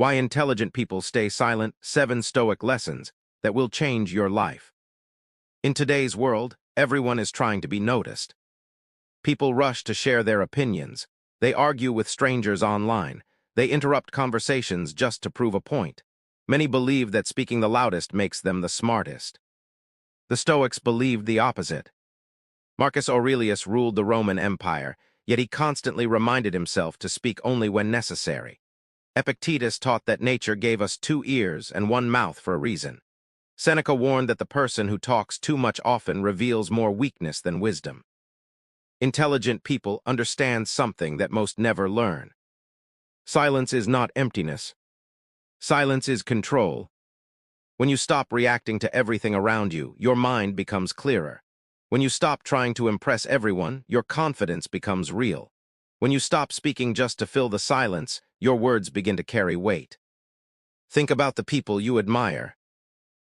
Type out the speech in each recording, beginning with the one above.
Why Intelligent People Stay Silent, 7 Stoic Lessons that will change your life. In today's world, everyone is trying to be noticed. People rush to share their opinions. They argue with strangers online. They interrupt conversations just to prove a point. Many believe that speaking the loudest makes them the smartest. The Stoics believed the opposite. Marcus Aurelius ruled the Roman Empire, yet he constantly reminded himself to speak only when necessary. Epictetus taught that nature gave us 2 ears and 1 mouth for a reason. Seneca warned that the person who talks too much often reveals more weakness than wisdom. Intelligent people understand something that most never learn. Silence is not emptiness. Silence is control. When you stop reacting to everything around you, your mind becomes clearer. When you stop trying to impress everyone, your confidence becomes real. When you stop speaking just to fill the silence, your words begin to carry weight. Think about the people you admire.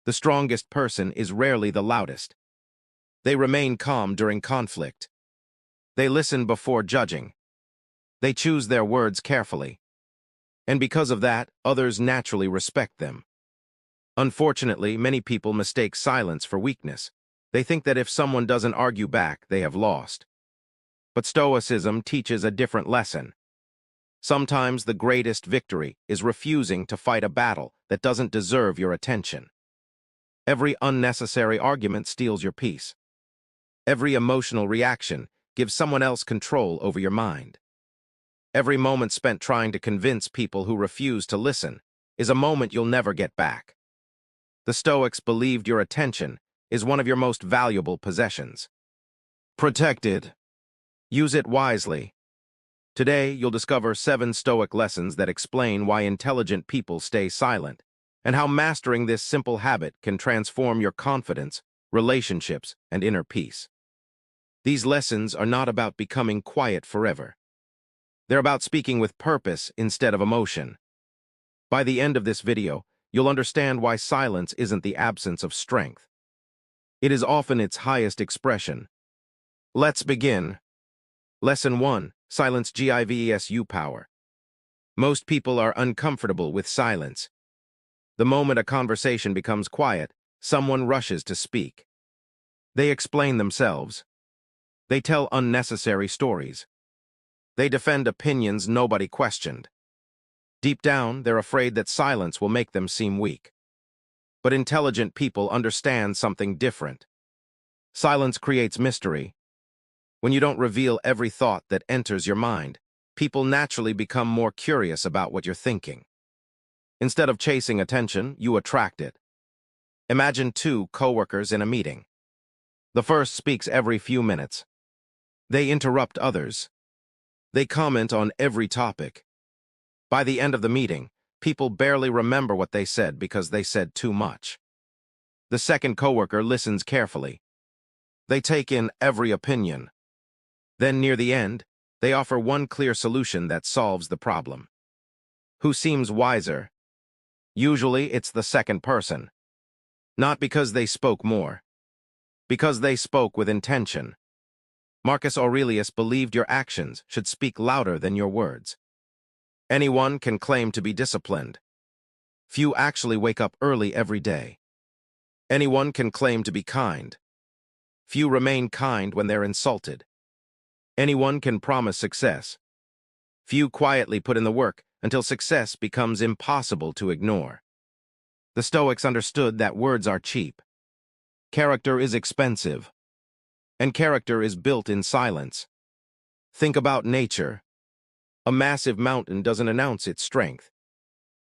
The strongest person is rarely the loudest. They remain calm during conflict. They listen before judging. They choose their words carefully. And because of that, others naturally respect them. Unfortunately, many people mistake silence for weakness. They think that if someone doesn't argue back, they have lost. But Stoicism teaches a different lesson. Sometimes the greatest victory is refusing to fight a battle that doesn't deserve your attention. Every unnecessary argument steals your peace. Every emotional reaction gives someone else control over your mind. Every moment spent trying to convince people who refuse to listen is a moment you'll never get back. The Stoics believed your attention is one of your most valuable possessions. Protect it. Use it wisely. Today, you'll discover 7 Stoic lessons that explain why intelligent people stay silent, and how mastering this simple habit can transform your confidence, relationships, and inner peace. These lessons are not about becoming quiet forever. They're about speaking with purpose instead of emotion. By the end of this video, you'll understand why silence isn't the absence of strength. It is often its highest expression. Let's begin. Lesson 1. Silence gives power. Most people are uncomfortable with silence. The moment a conversation becomes quiet, someone rushes to speak. They explain themselves. They tell unnecessary stories. They defend opinions nobody questioned. Deep down, they're afraid that silence will make them seem weak. But intelligent people understand something different. Silence creates mystery. When you don't reveal every thought that enters your mind, people naturally become more curious about what you're thinking. Instead of chasing attention, you attract it. Imagine 2 coworkers in a meeting. The first speaks every few minutes. They interrupt others. They comment on every topic. By the end of the meeting, people barely remember what they said because they said too much. The second coworker listens carefully. They take in every opinion. Then, near the end, they offer one clear solution that solves the problem. Who seems wiser? Usually, it's the second person. Not because they spoke more. Because they spoke with intention. Marcus Aurelius believed your actions should speak louder than your words. Anyone can claim to be disciplined. Few actually wake up early every day. Anyone can claim to be kind. Few remain kind when they're insulted. Anyone can promise success. Few quietly put in the work until success becomes impossible to ignore. The Stoics understood that words are cheap. Character is expensive. And character is built in silence. Think about nature. A massive mountain doesn't announce its strength.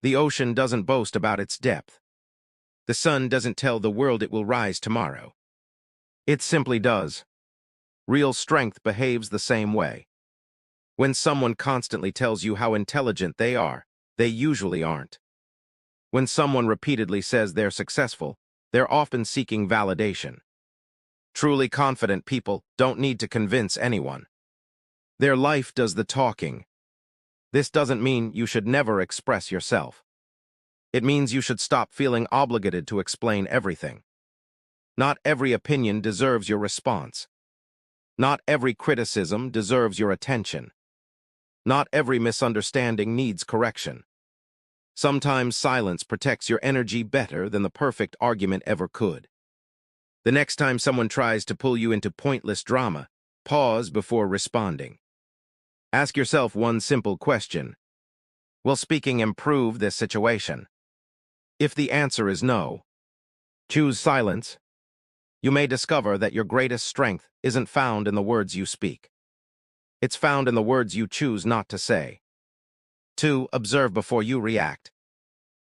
The ocean doesn't boast about its depth. The sun doesn't tell the world it will rise tomorrow. It simply does. Real strength behaves the same way. When someone constantly tells you how intelligent they are, they usually aren't. When someone repeatedly says they're successful, they're often seeking validation. Truly confident people don't need to convince anyone. Their life does the talking. This doesn't mean you should never express yourself. It means you should stop feeling obligated to explain everything. Not every opinion deserves your response. Not every criticism deserves your attention. Not every misunderstanding needs correction. Sometimes silence protects your energy better than the perfect argument ever could. The next time someone tries to pull you into pointless drama, pause before responding. Ask yourself one simple question. Will speaking improve this situation? If the answer is no, choose silence. You may discover that your greatest strength isn't found in the words you speak. It's found in the words you choose not to say. 2. Observe before you react.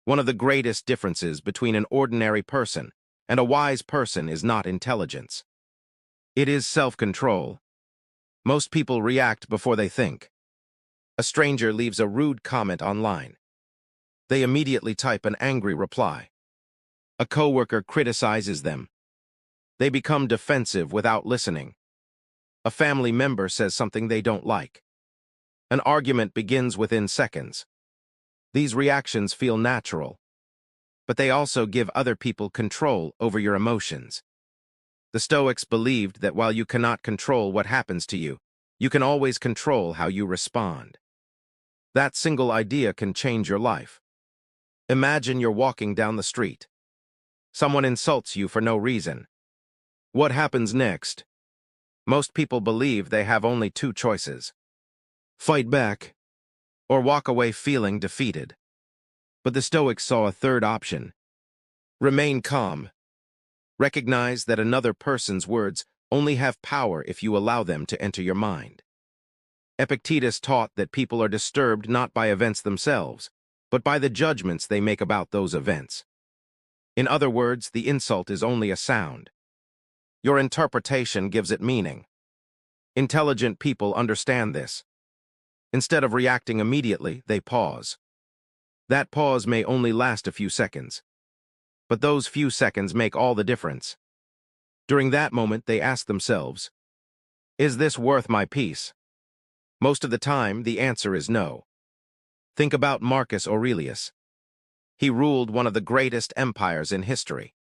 One of the greatest differences between an ordinary person and a wise person is not intelligence. It is self-control. Most people react before they think. A stranger leaves a rude comment online. They immediately type an angry reply. A coworker criticizes them. They become defensive without listening. A family member says something they don't like. An argument begins within seconds. These reactions feel natural, but they also give other people control over your emotions. The Stoics believed that while you cannot control what happens to you, you can always control how you respond. That single idea can change your life. Imagine you're walking down the street. Someone insults you for no reason. What happens next? Most people believe they have only two choices: fight back, or walk away feeling defeated. But the Stoics saw a third option. Remain calm. Recognize that another person's words only have power if you allow them to enter your mind. Epictetus taught that people are disturbed not by events themselves, but by the judgments they make about those events. In other words, the insult is only a sound. Your interpretation gives it meaning. Intelligent people understand this. Instead of reacting immediately, they pause. That pause may only last a few seconds, but those few seconds make all the difference. During that moment, they ask themselves, is this worth my peace? Most of the time, the answer is no. Think about Marcus Aurelius. He ruled one of the greatest empires in history.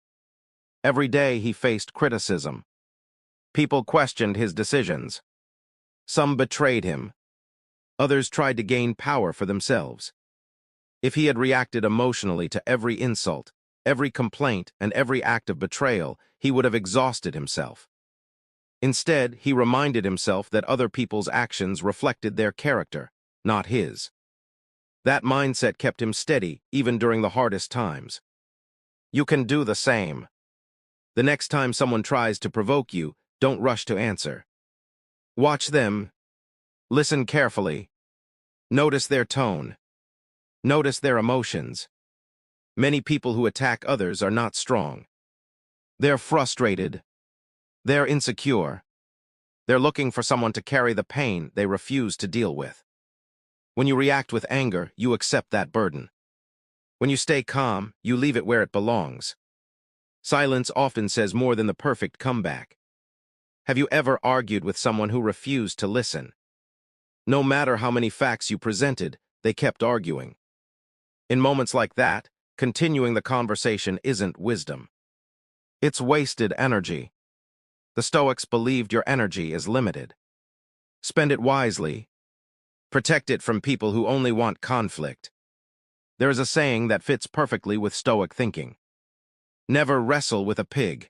Every day he faced criticism. People questioned his decisions. Some betrayed him. Others tried to gain power for themselves. If he had reacted emotionally to every insult, every complaint, and every act of betrayal, he would have exhausted himself. Instead, he reminded himself that other people's actions reflected their character, not his. That mindset kept him steady even during the hardest times. You can do the same. The next time someone tries to provoke you, don't rush to answer. Watch them. Listen carefully. Notice their tone. Notice their emotions. Many people who attack others are not strong. They're frustrated. They're insecure. They're looking for someone to carry the pain they refuse to deal with. When you react with anger, you accept that burden. When you stay calm, you leave it where it belongs. Silence often says more than the perfect comeback. Have you ever argued with someone who refused to listen? No matter how many facts you presented, they kept arguing. In moments like that, continuing the conversation isn't wisdom. It's wasted energy. The Stoics believed your energy is limited. Spend it wisely. Protect it from people who only want conflict. There is a saying that fits perfectly with Stoic thinking. Never wrestle with a pig.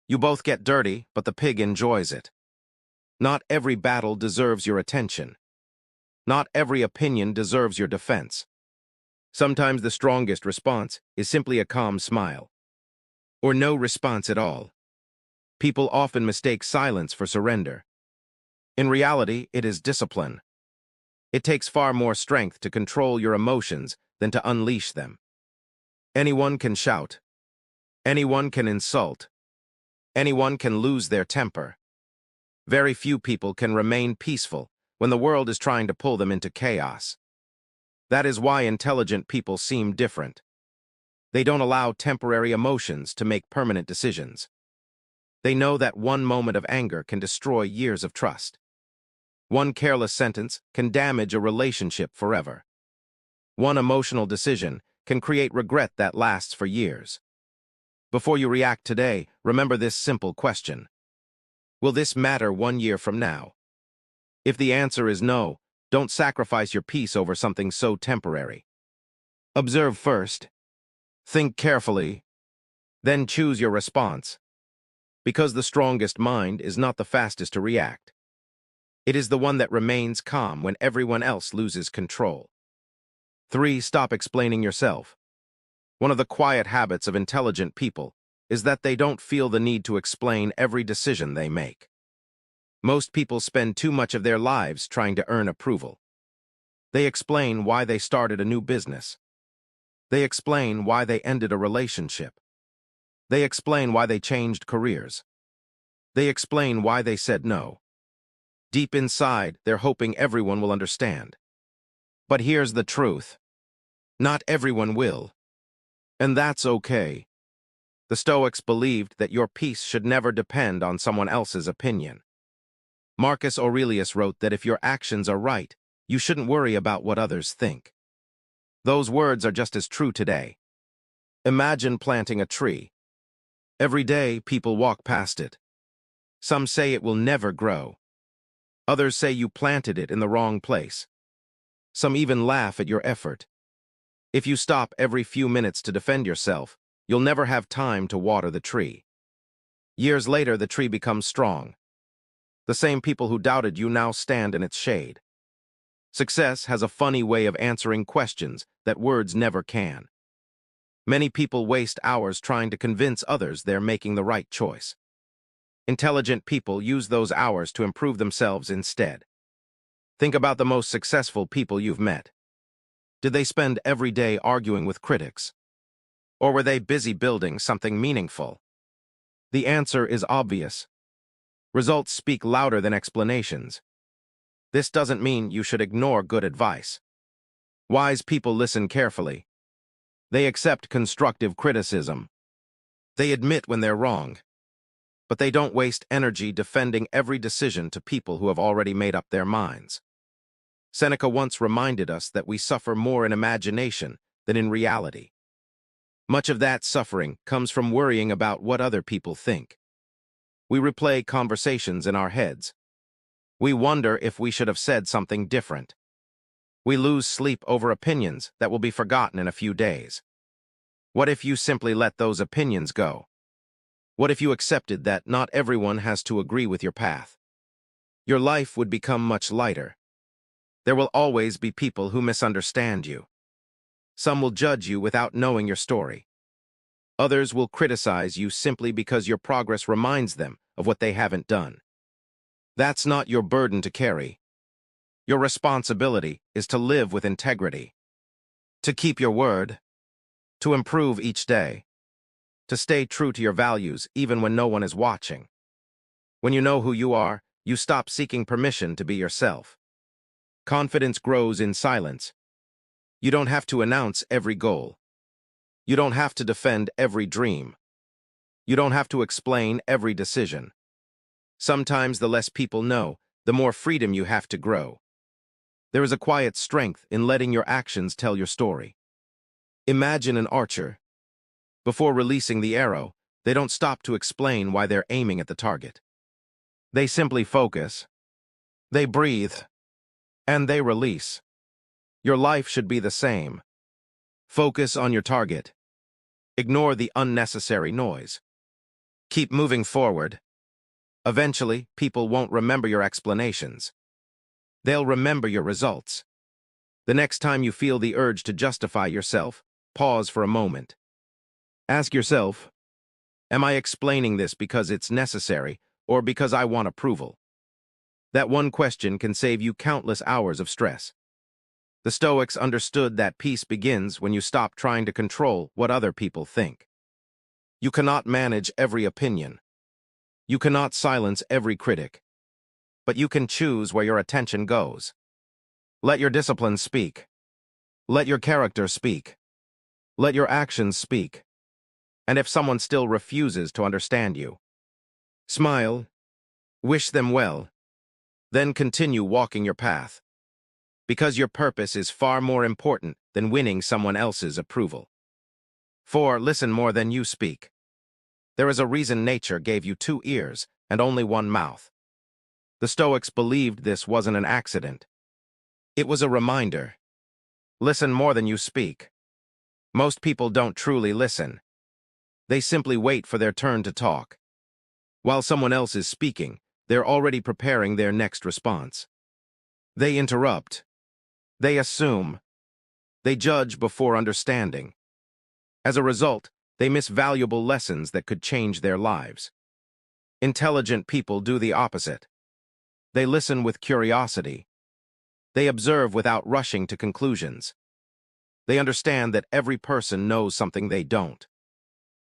You both get dirty, but the pig enjoys it. Not every battle deserves your attention. Not every opinion deserves your defense. Sometimes the strongest response is simply a calm smile. Or no response at all. People often mistake silence for surrender. In reality, it is discipline. It takes far more strength to control your emotions than to unleash them. Anyone can shout. Anyone can insult. Anyone can lose their temper. Very few people can remain peaceful when the world is trying to pull them into chaos. That is why intelligent people seem different. They don't allow temporary emotions to make permanent decisions. They know that one moment of anger can destroy years of trust. One careless sentence can damage a relationship forever. One emotional decision can create regret that lasts for years. Before you react today, remember this simple question. Will this matter 1 year from now? If the answer is no, don't sacrifice your peace over something so temporary. Observe first, think carefully, then choose your response, because the strongest mind is not the fastest to react. It is the one that remains calm when everyone else loses control. 3. Stop explaining yourself. One of the quiet habits of intelligent people is that they don't feel the need to explain every decision they make. Most people spend too much of their lives trying to earn approval. They explain why they started a new business. They explain why they ended a relationship. They explain why they changed careers. They explain why they said no. Deep inside, they're hoping everyone will understand. But here's the truth. Not everyone will. And that's okay. The Stoics believed that your peace should never depend on someone else's opinion. Marcus Aurelius wrote that if your actions are right, you shouldn't worry about what others think. Those words are just as true today. Imagine planting a tree. Every day, people walk past it. Some say it will never grow. Others say you planted it in the wrong place. Some even laugh at your effort. If you stop every few minutes to defend yourself, you'll never have time to water the tree. Years later, the tree becomes strong. The same people who doubted you now stand in its shade. Success has a funny way of answering questions that words never can. Many people waste hours trying to convince others they're making the right choice. Intelligent people use those hours to improve themselves instead. Think about the most successful people you've met. Did they spend every day arguing with critics? Or were they busy building something meaningful? The answer is obvious. Results speak louder than explanations. This doesn't mean you should ignore good advice. Wise people listen carefully. They accept constructive criticism. They admit when they're wrong. But they don't waste energy defending every decision to people who have already made up their minds. Seneca once reminded us that we suffer more in imagination than in reality. Much of that suffering comes from worrying about what other people think. We replay conversations in our heads. We wonder if we should have said something different. We lose sleep over opinions that will be forgotten in a few days. What if you simply let those opinions go? What if you accepted that not everyone has to agree with your path? Your life would become much lighter. There will always be people who misunderstand you. Some will judge you without knowing your story. Others will criticize you simply because your progress reminds them of what they haven't done. That's not your burden to carry. Your responsibility is to live with integrity, to keep your word, to improve each day, to stay true to your values even when no one is watching. When you know who you are, you stop seeking permission to be yourself. Confidence grows in silence. You don't have to announce every goal. You don't have to defend every dream. You don't have to explain every decision. Sometimes the less people know, the more freedom you have to grow. There is a quiet strength in letting your actions tell your story. Imagine an archer. Before releasing the arrow, they don't stop to explain why they're aiming at the target. They simply focus. They breathe. And they release. Your life should be the same. Focus on your target. Ignore the unnecessary noise. Keep moving forward. Eventually, people won't remember your explanations. They'll remember your results. The next time you feel the urge to justify yourself, pause for a moment. Ask yourself, am I explaining this because it's necessary or because I want approval? That one question can save you countless hours of stress. The Stoics understood that peace begins when you stop trying to control what other people think. You cannot manage every opinion. You cannot silence every critic. But you can choose where your attention goes. Let your discipline speak. Let your character speak. Let your actions speak. And if someone still refuses to understand you, smile, wish them well, then continue walking your path. Because your purpose is far more important than winning someone else's approval. 4. Listen more than you speak. There is a reason nature gave you 2 ears and only 1 mouth. The Stoics believed this wasn't an accident. It was a reminder. Listen more than you speak. Most people don't truly listen. They simply wait for their turn to talk. While someone else is speaking, they're already preparing their next response. They interrupt. They assume. They judge before understanding. As a result, they miss valuable lessons that could change their lives. Intelligent people do the opposite. They listen with curiosity. They observe without rushing to conclusions. They understand that every person knows something they don't.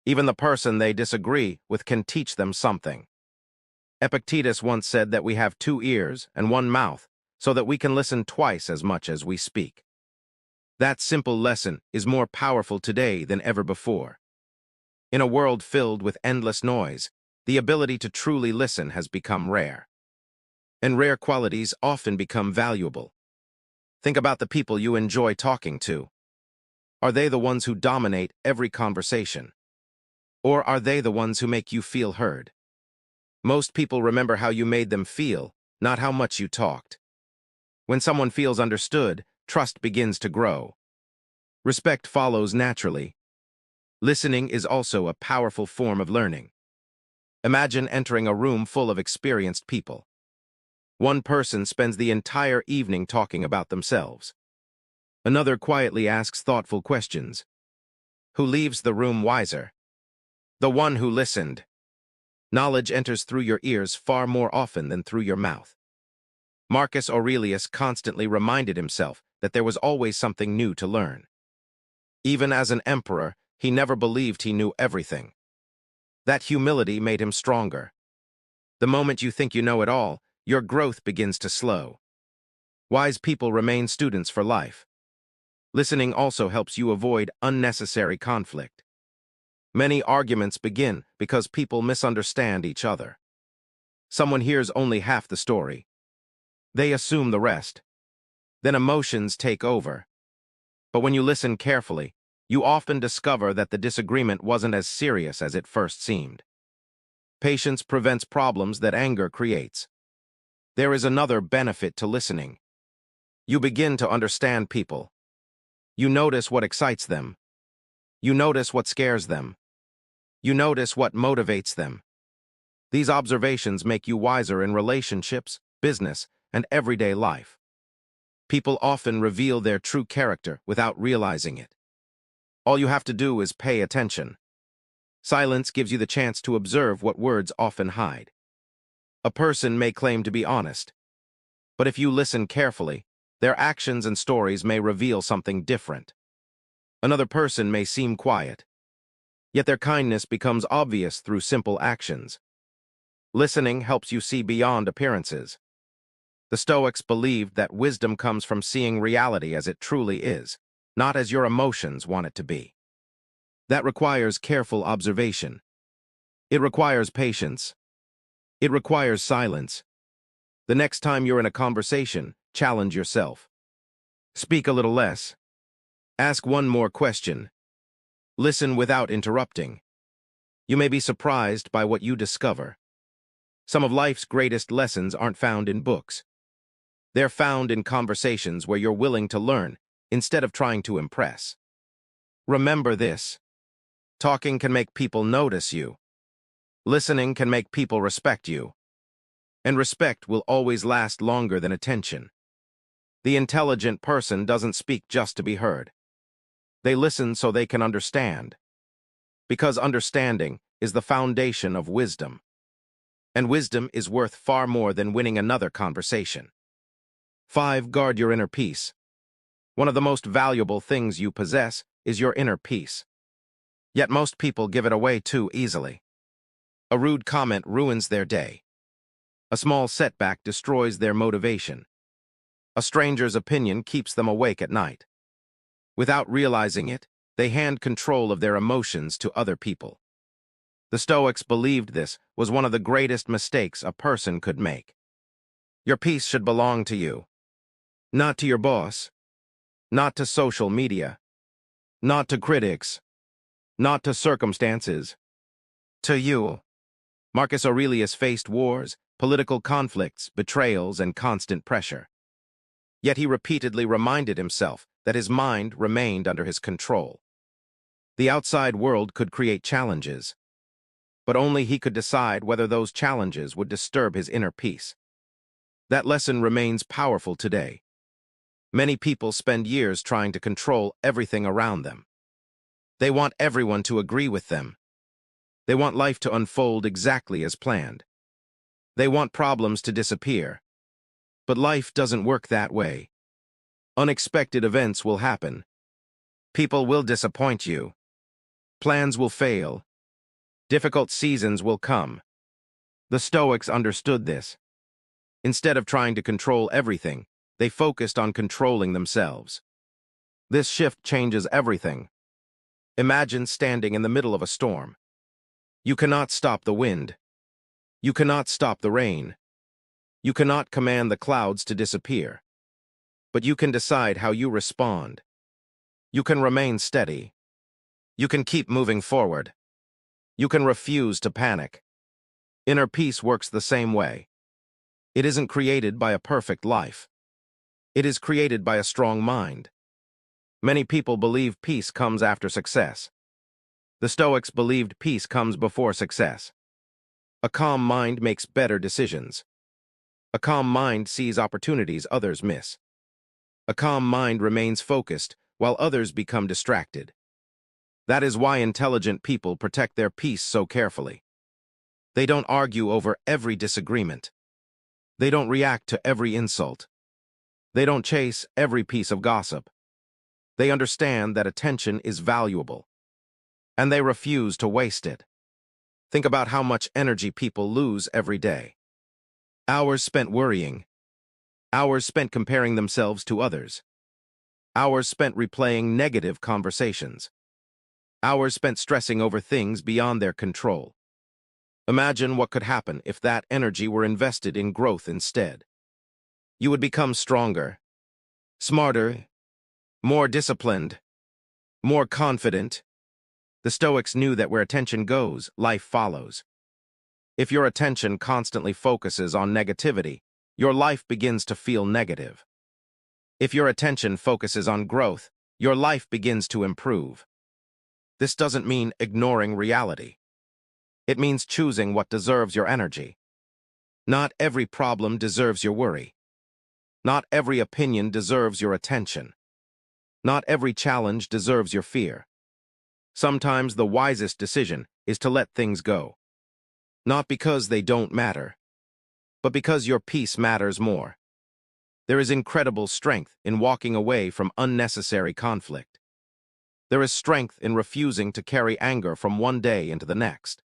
Even the person they disagree with can teach them something. Epictetus once said that we have 2 ears and 1 mouth, so that we can listen twice as much as we speak. That simple lesson is more powerful today than ever before. In a world filled with endless noise, the ability to truly listen has become rare. And rare qualities often become valuable. Think about the people you enjoy talking to. Are they the ones who dominate every conversation? Or are they the ones who make you feel heard? Most people remember how you made them feel, not how much you talked. When someone feels understood, trust begins to grow. Respect follows naturally. Listening is also a powerful form of learning. Imagine entering a room full of experienced people. One person spends the entire evening talking about themselves. Another quietly asks thoughtful questions. Who leaves the room wiser? The one who listened. Knowledge enters through your ears far more often than through your mouth. Marcus Aurelius constantly reminded himself that there was always something new to learn. Even as an emperor, he never believed he knew everything. That humility made him stronger. The moment you think you know it all, your growth begins to slow. Wise people remain students for life. Listening also helps you avoid unnecessary conflict. Many arguments begin because people misunderstand each other. Someone hears only half the story. They assume the rest. Then emotions take over. But when you listen carefully, you often discover that the disagreement wasn't as serious as it first seemed. Patience prevents problems that anger creates. There is another benefit to listening. You begin to understand people. You notice what excites them. You notice what scares them. You notice what motivates them. These observations make you wiser in relationships, business, and everyday life. People often reveal their true character without realizing it. All you have to do is pay attention. Silence gives you the chance to observe what words often hide. A person may claim to be honest, but if you listen carefully, their actions and stories may reveal something different. Another person may seem quiet, yet their kindness becomes obvious through simple actions. Listening helps you see beyond appearances. The Stoics believed that wisdom comes from seeing reality as it truly is, not as your emotions want it to be. That requires careful observation. It requires patience. It requires silence. The next time you're in a conversation, challenge yourself. Speak a little less. Ask one more question. Listen without interrupting. You may be surprised by what you discover. Some of life's greatest lessons aren't found in books. They're found in conversations where you're willing to learn instead of trying to impress. Remember this. Talking can make people notice you. Listening can make people respect you. And respect will always last longer than attention. The intelligent person doesn't speak just to be heard. They listen so they can understand. Because understanding is the foundation of wisdom. And wisdom is worth far more than winning another conversation. 5. Guard your inner peace. One of the most valuable things you possess is your inner peace. Yet most people give it away too easily. A rude comment ruins their day. A small setback destroys their motivation. A stranger's opinion keeps them awake at night. Without realizing it, they hand control of their emotions to other people. The Stoics believed this was one of the greatest mistakes a person could make. Your peace should belong to you. Not to your boss. Not to social media. Not to critics. Not to circumstances. To you. Marcus Aurelius faced wars, political conflicts, betrayals, and constant pressure. Yet he repeatedly reminded himself that his mind remained under his control. The outside world could create challenges, but only he could decide whether those challenges would disturb his inner peace. That lesson remains powerful today. Many people spend years trying to control everything around them. They want everyone to agree with them. They want life to unfold exactly as planned. They want problems to disappear. But life doesn't work that way. Unexpected events will happen. People will disappoint you. Plans will fail. Difficult seasons will come. The Stoics understood this. Instead of trying to control everything, they focused on controlling themselves. This shift changes everything. Imagine standing in the middle of a storm. You cannot stop the wind. You cannot stop the rain. You cannot command the clouds to disappear. But you can decide how you respond. You can remain steady. You can keep moving forward. You can refuse to panic. Inner peace works the same way. It isn't created by a perfect life. It is created by a strong mind. Many people believe peace comes after success. The Stoics believed peace comes before success. A calm mind makes better decisions. A calm mind sees opportunities others miss. A calm mind remains focused while others become distracted. That is why intelligent people protect their peace so carefully. They don't argue over every disagreement. They don't react to every insult. They don't chase every piece of gossip. They understand that attention is valuable, and they refuse to waste it. Think about how much energy people lose every day. Hours spent worrying. Hours spent comparing themselves to others. Hours spent replaying negative conversations. Hours spent stressing over things beyond their control. Imagine what could happen if that energy were invested in growth instead. You would become stronger, smarter, more disciplined, more confident. The Stoics knew that where attention goes, life follows. If your attention constantly focuses on negativity, your life begins to feel negative. If your attention focuses on growth, your life begins to improve. This doesn't mean ignoring reality. It means choosing what deserves your energy. Not every problem deserves your worry. Not every opinion deserves your attention. Not every challenge deserves your fear. Sometimes the wisest decision is to let things go. Not because they don't matter, but because your peace matters more. There is incredible strength in walking away from unnecessary conflict. There is strength in refusing to carry anger from one day into the next.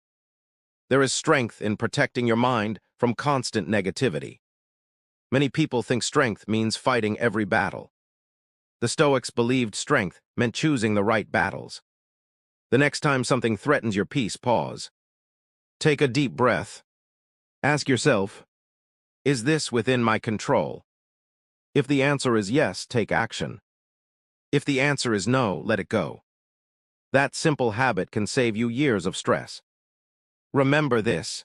There is strength in protecting your mind from constant negativity. Many people think strength means fighting every battle. The Stoics believed strength meant choosing the right battles. The next time something threatens your peace, pause. Take a deep breath. Ask yourself, is this within my control? If the answer is yes, take action. If the answer is no, let it go. That simple habit can save you years of stress. Remember this.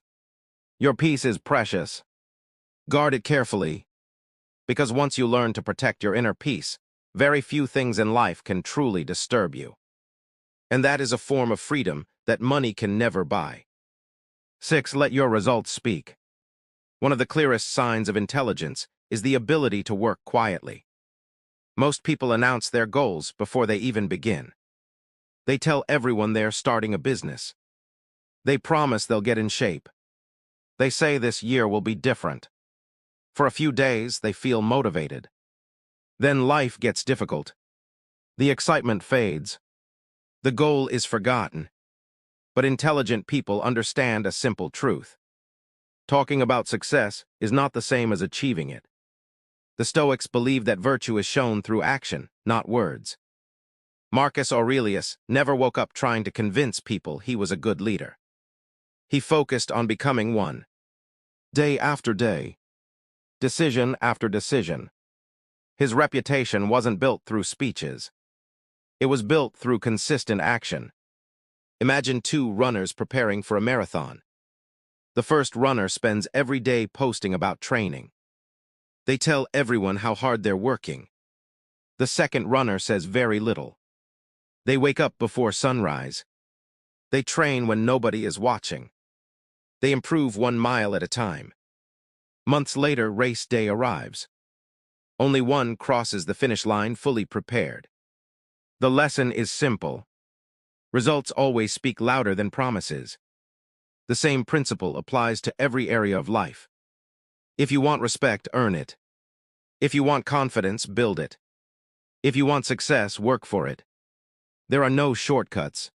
Your peace is precious. Guard it carefully. Because once you learn to protect your inner peace, very few things in life can truly disturb you. And that is a form of freedom that money can never buy. 6. Let your results speak. One of the clearest signs of intelligence is the ability to work quietly. Most people announce their goals before they even begin. They tell everyone they're starting a business. They promise they'll get in shape. They say this year will be different. For a few days, they feel motivated. Then life gets difficult. The excitement fades. The goal is forgotten. But intelligent people understand a simple truth. Talking about success is not the same as achieving it. The Stoics believe that virtue is shown through action, not words. Marcus Aurelius never woke up trying to convince people he was a good leader. He focused on becoming one. Day after day. Decision after decision. His reputation wasn't built through speeches. It was built through consistent action. Imagine two runners preparing for a marathon. The first runner spends every day posting about training. They tell everyone how hard they're working. The second runner says very little. They wake up before sunrise. They train when nobody is watching. They improve 1 mile at a time. Months later, race day arrives. Only one crosses the finish line fully prepared. The lesson is simple. Results always speak louder than promises. The same principle applies to every area of life. If you want respect, earn it. If you want confidence, build it. If you want success, work for it. There are no shortcuts.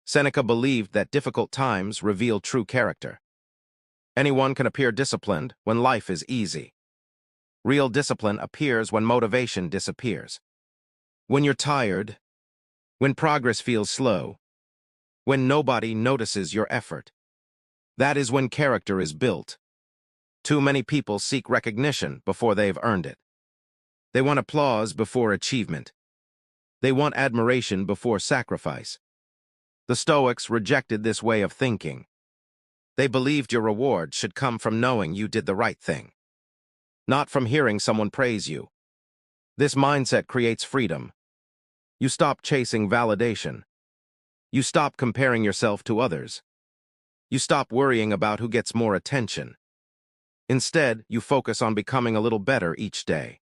Seneca believed that difficult times reveal true character. Anyone can appear disciplined when life is easy. Real discipline appears when motivation disappears. When you're tired, when progress feels slow, when nobody notices your effort. That is when character is built. Too many people seek recognition before they've earned it. They want applause before achievement. They want admiration before sacrifice. The Stoics rejected this way of thinking. They believed your reward should come from knowing you did the right thing, not from hearing someone praise you. This mindset creates freedom. You stop chasing validation. You stop comparing yourself to others. You stop worrying about who gets more attention. Instead, you focus on becoming a little better each day.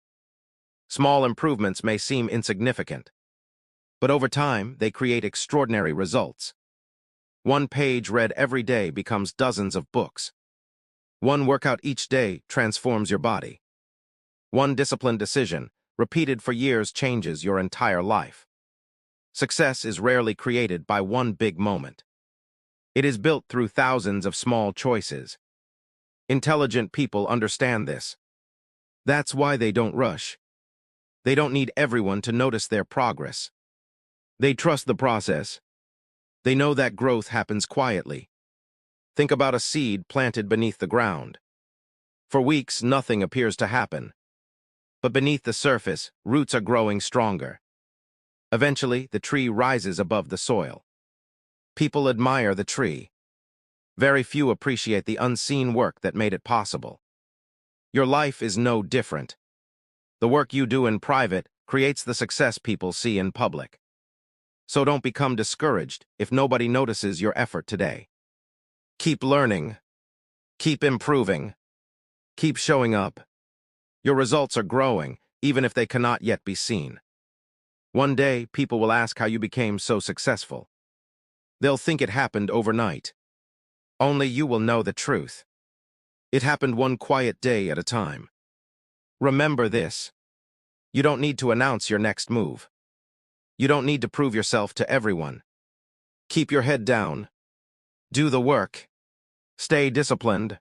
Small improvements may seem insignificant, but over time, they create extraordinary results. One page read every day becomes dozens of books. One workout each day transforms your body. One disciplined decision, repeated for years, changes your entire life. Success is rarely created by one big moment. It is built through thousands of small choices. Intelligent people understand this. That's why they don't rush. They don't need everyone to notice their progress. They trust the process. They know that growth happens quietly. Think about a seed planted beneath the ground. For weeks, nothing appears to happen. But beneath the surface, roots are growing stronger. Eventually, the tree rises above the soil. People admire the tree. Very few appreciate the unseen work that made it possible. Your life is no different. The work you do in private creates the success people see in public. So don't become discouraged if nobody notices your effort today. Keep learning. Keep improving. Keep showing up. Your results are growing, even if they cannot yet be seen. One day, people will ask how you became so successful. They'll think it happened overnight. Only you will know the truth. It happened one quiet day at a time. Remember this. You don't need to announce your next move. You don't need to prove yourself to everyone. Keep your head down. Do the work. Stay disciplined.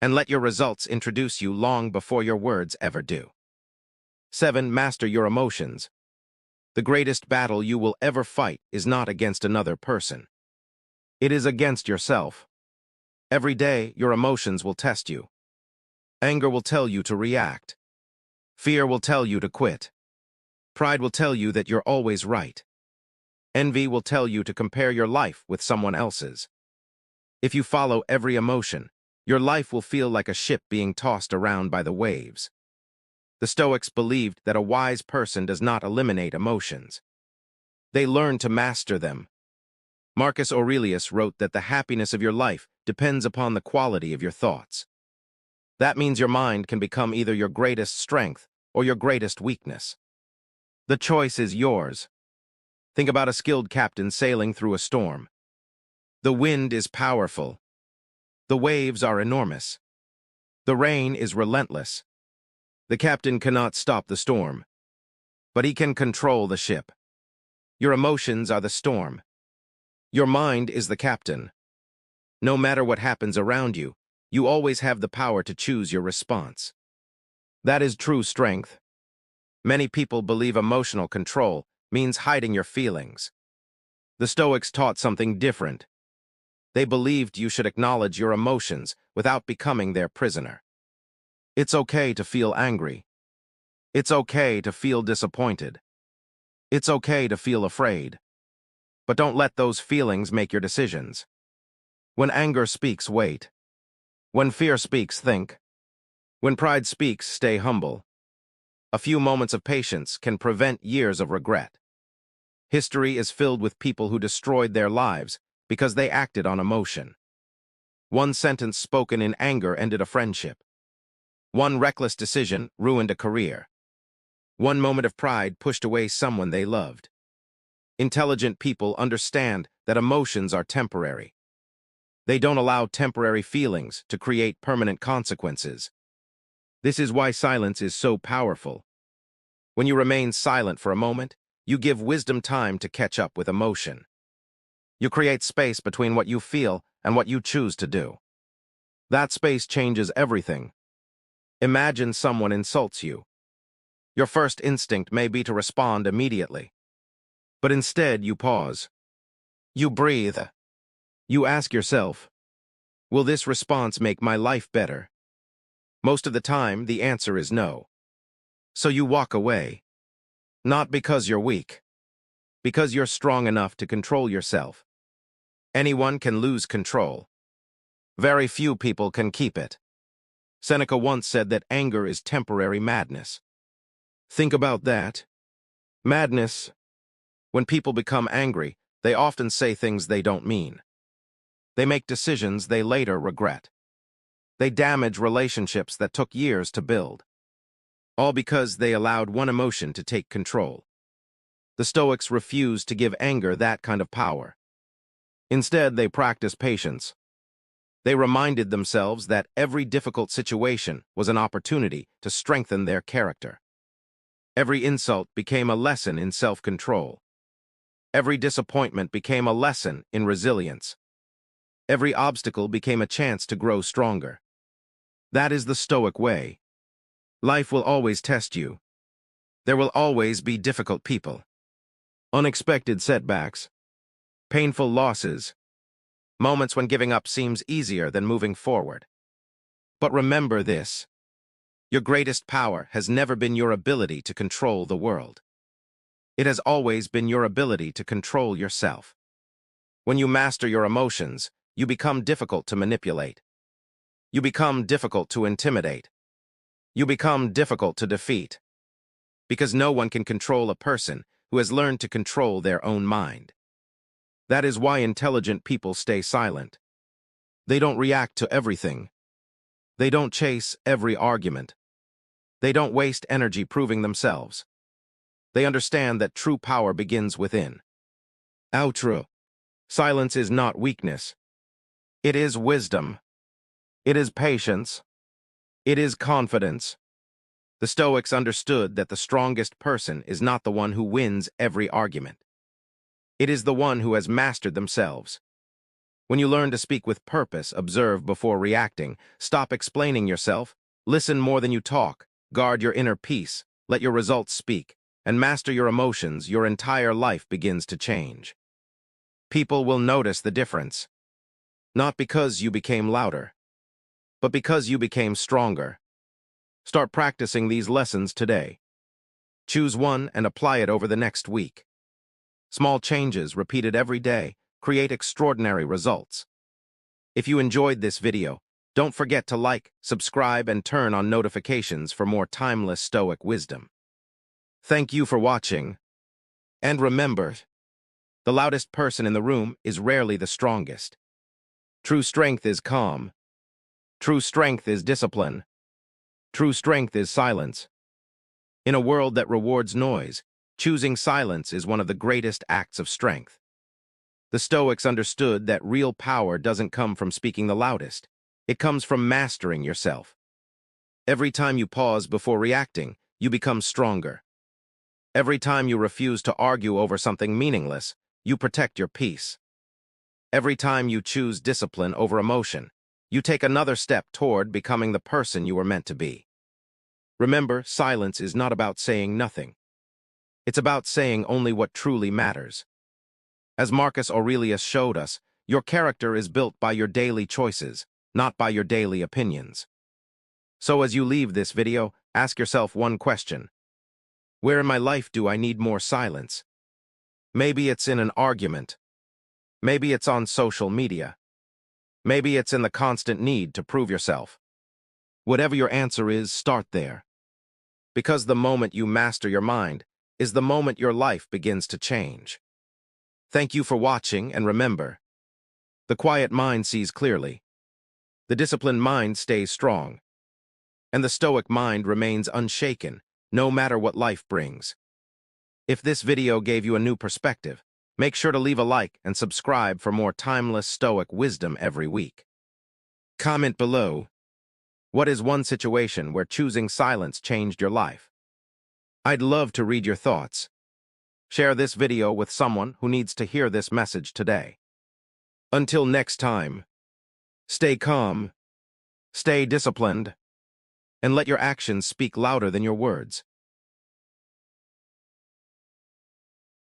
And let your results introduce you long before your words ever do. 7. Master your emotions. The greatest battle you will ever fight is not against another person. It is against yourself. Every day, your emotions will test you. Anger will tell you to react. Fear will tell you to quit. Pride will tell you that you're always right. Envy will tell you to compare your life with someone else's. If you follow every emotion, your life will feel like a ship being tossed around by the waves. The Stoics believed that a wise person does not eliminate emotions. They learn to master them. Marcus Aurelius wrote that the happiness of your life depends upon the quality of your thoughts. That means your mind can become either your greatest strength or your greatest weakness. The choice is yours. Think about a skilled captain sailing through a storm. The wind is powerful. The waves are enormous. The rain is relentless. The captain cannot stop the storm, but he can control the ship. Your emotions are the storm. Your mind is the captain. No matter what happens around you, you always have the power to choose your response. That is true strength. Many people believe emotional control means hiding your feelings. The Stoics taught something different. They believed you should acknowledge your emotions without becoming their prisoner. It's okay to feel angry. It's okay to feel disappointed. It's okay to feel afraid. But don't let those feelings make your decisions. When anger speaks, wait. When fear speaks, think. When pride speaks, stay humble. A few moments of patience can prevent years of regret. History is filled with people who destroyed their lives because they acted on emotion. One sentence spoken in anger ended a friendship. One reckless decision ruined a career. One moment of pride pushed away someone they loved. Intelligent people understand that emotions are temporary. They don't allow temporary feelings to create permanent consequences. This is why silence is so powerful. When you remain silent for a moment, you give wisdom time to catch up with emotion. You create space between what you feel and what you choose to do. That space changes everything. Imagine someone insults you. Your first instinct may be to respond immediately. But instead, you pause. You breathe. You ask yourself, will this response make my life better? Most of the time, the answer is no. So you walk away. Not because you're weak. Because you're strong enough to control yourself. Anyone can lose control. Very few people can keep it. Seneca once said that anger is temporary madness. Think about that. Madness. When people become angry, they often say things they don't mean. They make decisions they later regret. They damage relationships that took years to build. All because they allowed one emotion to take control. The Stoics refused to give anger that kind of power. Instead, they practiced patience. They reminded themselves that every difficult situation was an opportunity to strengthen their character. Every insult became a lesson in self-control. Every disappointment became a lesson in resilience. Every obstacle became a chance to grow stronger. That is the Stoic way. Life will always test you. There will always be difficult people. Unexpected setbacks. Painful losses. Moments when giving up seems easier than moving forward. But remember this. Your greatest power has never been your ability to control the world. It has always been your ability to control yourself. When you master your emotions, you become difficult to manipulate. You become difficult to intimidate. You become difficult to defeat. Because no one can control a person who has learned to control their own mind. That is why intelligent people stay silent. They don't react to everything. They don't chase every argument. They don't waste energy proving themselves. They understand that true power begins within. Outro. Silence is not weakness. It is wisdom. It is patience. It is confidence. The Stoics understood that the strongest person is not the one who wins every argument. It is the one who has mastered themselves. When you learn to speak with purpose, observe before reacting, stop explaining yourself, listen more than you talk, guard your inner peace, let your results speak, and master your emotions, your entire life begins to change. People will notice the difference. Not because you became louder, but because you became stronger. Start practicing these lessons today. Choose one and apply it over the next week. Small changes repeated every day create extraordinary results. If you enjoyed this video, don't forget to like, subscribe, and turn on notifications for more timeless Stoic wisdom. Thank you for watching. And remember, the loudest person in the room is rarely the strongest. True strength is calm. True strength is discipline. True strength is silence. In a world that rewards noise, choosing silence is one of the greatest acts of strength. The Stoics understood that real power doesn't come from speaking the loudest. It comes from mastering yourself. Every time you pause before reacting, you become stronger. Every time you refuse to argue over something meaningless, you protect your peace. Every time you choose discipline over emotion, you take another step toward becoming the person you were meant to be. Remember, silence is not about saying nothing. It's about saying only what truly matters. As Marcus Aurelius showed us, your character is built by your daily choices, not by your daily opinions. So as you leave this video, ask yourself one question. Where in my life do I need more silence? Maybe it's in an argument. Maybe it's on social media. Maybe it's in the constant need to prove yourself. Whatever your answer is, start there. Because the moment you master your mind is the moment your life begins to change. Thank you for watching, and remember, the quiet mind sees clearly, the disciplined mind stays strong, and the stoic mind remains unshaken, no matter what life brings. If this video gave you a new perspective, make sure to leave a like and subscribe for more timeless stoic wisdom every week. Comment below, what is one situation where choosing silence changed your life? I'd love to read your thoughts. Share this video with someone who needs to hear this message today. Until next time, stay calm, stay disciplined, and let your actions speak louder than your words.